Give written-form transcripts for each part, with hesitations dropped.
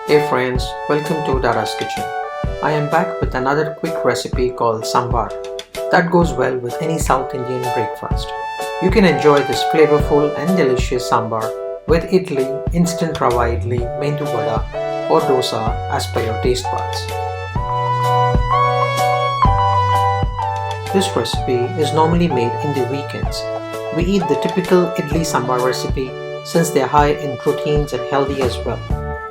Hey friends, welcome to Dada's Kitchen. I am back with another quick recipe called Sambar that goes well with any South Indian breakfast. You can enjoy this flavorful and delicious sambar with idli, instant rava idli, mendu vada or dosa as per your taste buds. This recipe is normally made in the weekends. We eat the typical idli sambar recipe since they are high in proteins and healthy as well.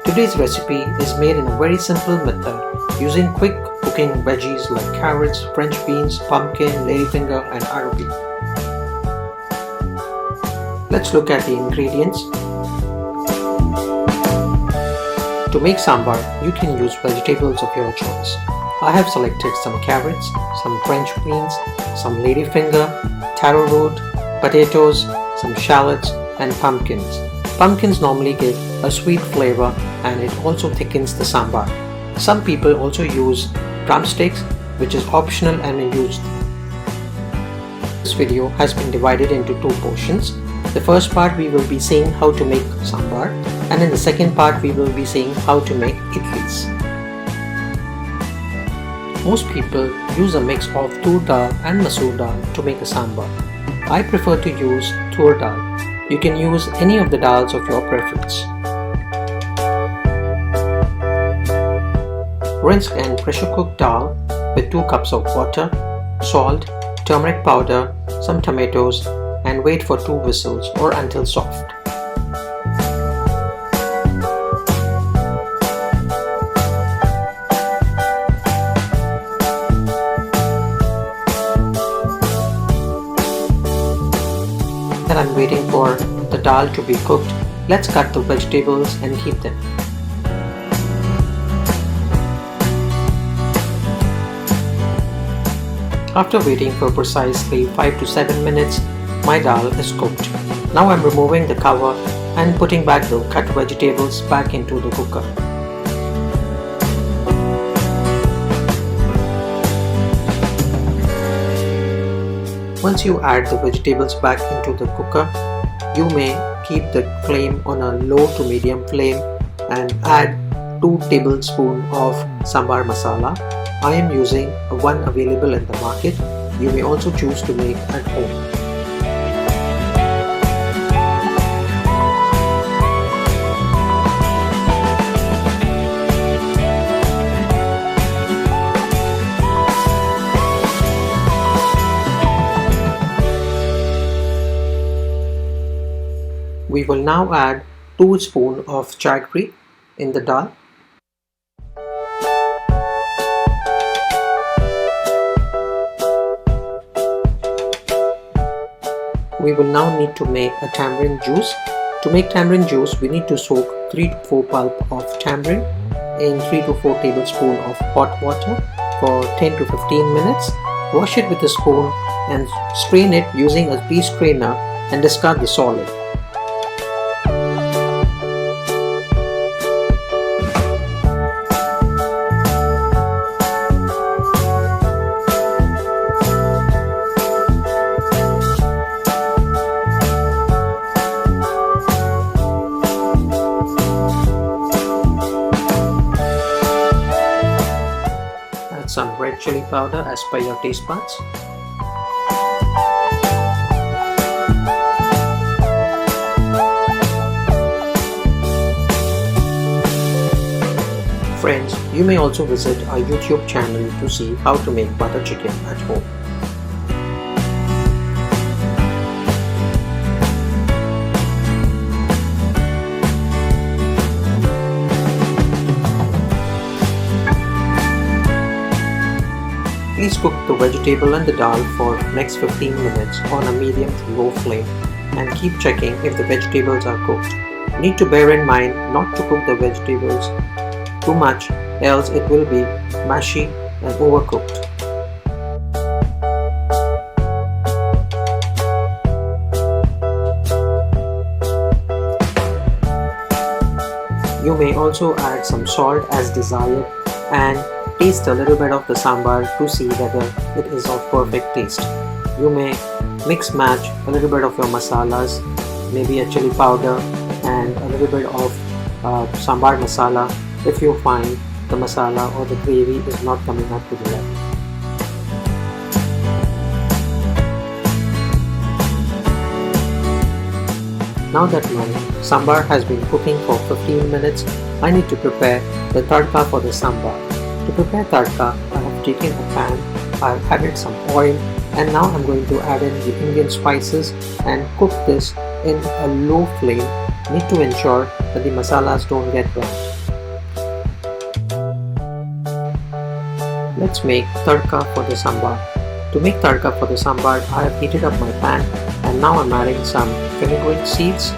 Today's recipe is made in a very simple method using quick cooking veggies like carrots, French beans, pumpkin, ladyfinger and arabi. Let's look at the ingredients. To make sambar, you can use vegetables of your choice. I have selected some carrots, some French beans, some ladyfinger, taro root, potatoes, some shallots and pumpkins. Pumpkins normally give a sweet flavor and it also thickens the sambar. Some people also use drumsticks, which is optional and used. This video has been divided into two portions. The first part we will be seeing how to make sambar, and in the second part we will be seeing how to make idlis. Most people use a mix of tur dal and masoor dal to make a sambar. I prefer to use tur dal. You can use any of the dals of your preference. Rinse and pressure cook dal with 2 cups of water, salt, turmeric powder, some tomatoes and wait for 2 whistles or until soft. And I'm waiting for the dal to be cooked. Let's cut the vegetables and heat them. After waiting for precisely 5 to 7 minutes, my dal is cooked. Now I'm removing the cover and putting back the cut vegetables back into the cooker. Once you add the vegetables back into the cooker, you may keep the flame on a low to medium flame and add 2 tablespoons of sambar masala. I am using one available in the market. You may also choose to make at home. We will now add 2 spoons of jaggery in the dal. We will now need to make a tamarind juice. To make tamarind juice, we need to soak 3 to 4 pulp of tamarind in 3 to 4 tablespoons of hot water for 10 to 15 minutes. Wash it with a spoon and strain it using a pea strainer and discard the solid. Some red chili powder as per your taste buds. Friends, you may also visit our YouTube channel to see how to make butter chicken at home. Please cook the vegetable and the dal for next 15 minutes on a medium to low flame and keep checking if the vegetables are cooked. You need to bear in mind not to cook the vegetables too much, else it will be mushy and overcooked. You may also add some salt as desired and taste a little bit of the sambar to see whether it is of perfect taste. You may mix match a little bit of your masalas, maybe a chili powder and a little bit of sambar masala if you find the masala or the gravy is not coming up to the level. Now that my sambar has been cooking for 15 minutes, I need to prepare the tadka for the sambar. To prepare tadka, I have taken a pan, I have added some oil, and now I'm going to add in the Indian spices and cook this in a low flame. Need to ensure that the masalas don't get burnt. Let's make tadka for the sambar. To make tadka for the sambar, I have heated up my pan and now I'm adding some fenugreek seeds.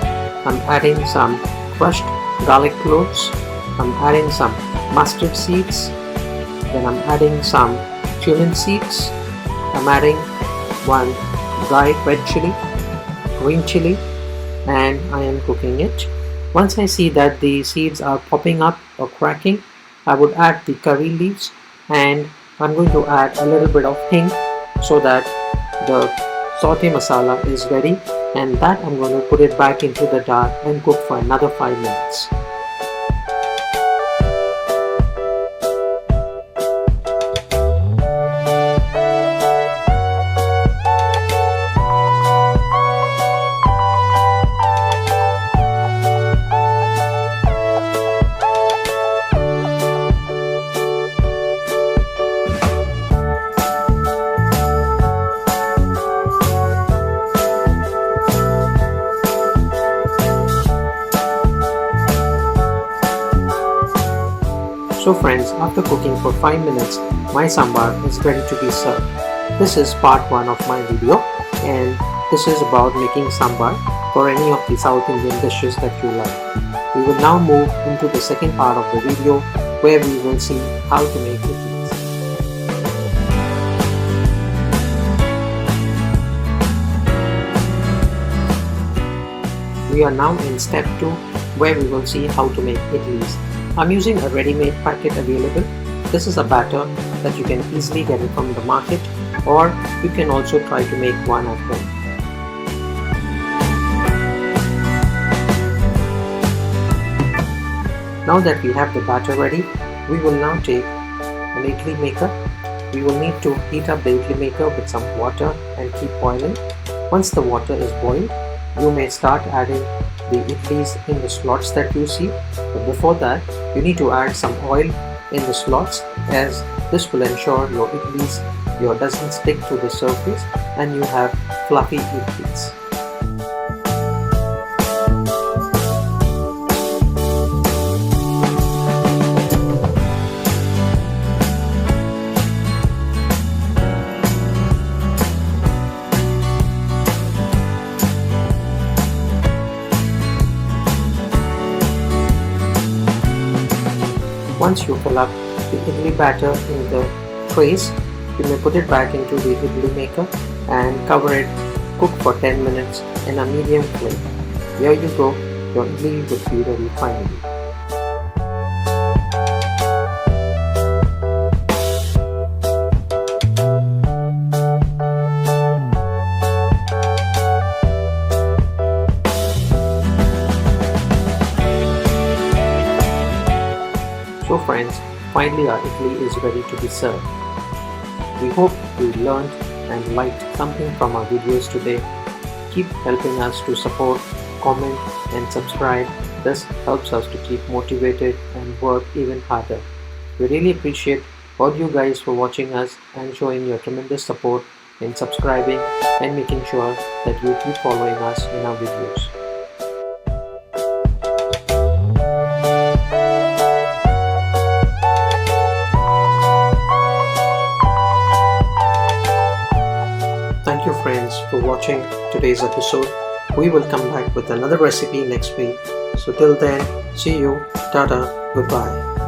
I'm adding some crushed garlic cloves. I'm adding some mustard seeds. Then I'm adding some cumin seeds. I'm adding one dried red chili, green chili, and I am cooking it. Once I see that the seeds are popping up or cracking, I would add the curry leaves, and I'm going to add a little bit of hing so that the saute masala is ready, and that I'm going to put it back into the dal and cook for another 5 minutes. So friends, after cooking for 5 minutes, my sambar is ready to be served. This is part 1 of my video, and this is about making sambar for any of the South Indian dishes that you like. We will now move into the second part of the video where we will see how to make idlis. We are now in step 2 where we will see how to make idlis. I'm using a ready-made packet available. This is a batter that you can easily get it from the market, or you can also try to make one at home. Now that we have the batter ready, we will now take an idli maker. We will need to heat up the idli maker with some water and keep boiling. Once the water is boiled, you may start adding the idlis in the slots that you see, but before that you need to add some oil in the slots, as this will ensure your idlis doesn't stick to the surface and you have fluffy idlis. Once you fill up the idli batter in the trays, you may put it back into the idli maker and cover it. Cook for 10 minutes in a medium flame. Here you go, your idli will be ready finally. So friends, finally our idli is ready to be served. We hope you learned and liked something from our videos today. Keep helping us to support, comment and subscribe. This helps us to keep motivated and work even harder. We really appreciate all you guys for watching us and showing your tremendous support in subscribing and making sure that you keep following us in our videos. Thank you friends for watching today's episode. We will come back with another recipe next week. So till then, see you, Dada, goodbye.